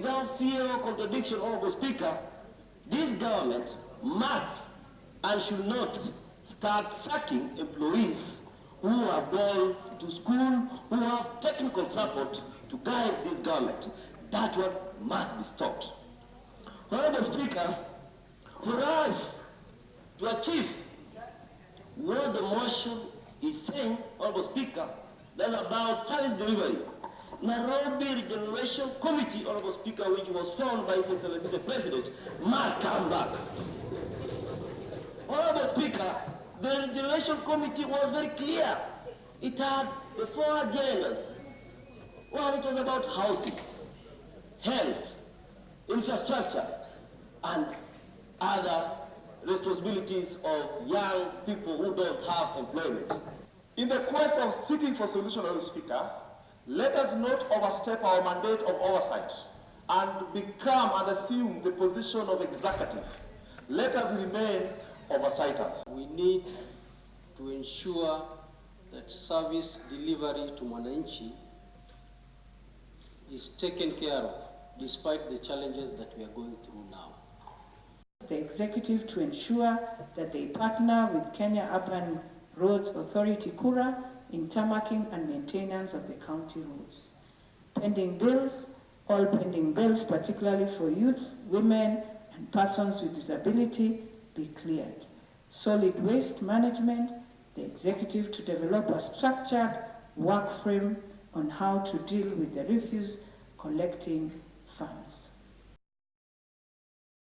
without fear or contradiction, Honorable Speaker, this government must and should not start sacking employees who have gone to school, who have technical support to guide this government. That one must be stopped. Honorable Speaker, for us to achieve what the motion is saying, Honorable Speaker, that's about service delivery. Nairobi Regeneration Committee, Honorable Speaker, which was formed by His Excellency the President, must come back. Honorable Speaker, the Regeneration Committee was very clear. It had the 4 agendas. One, it was about housing, health, infrastructure, and other responsibilities of young people who don't have employment. In the quest of seeking for solution, Honorable Speaker, let us not overstep our mandate of oversight and become and assume the position of executive. Let us remain oversighters. We need to ensure that service delivery to Mwananchi is taken care of despite the challenges that we are going through now. The executive to ensure that they partner with Kenya Urban Roads Authority, KURA, in tarmacking and maintenance of the county roads. Pending bills, all pending bills, particularly for youths, women, and persons with disability, be cleared. Solid waste management, the executive to develop a structured work frame on how to deal with the refuse collecting funds.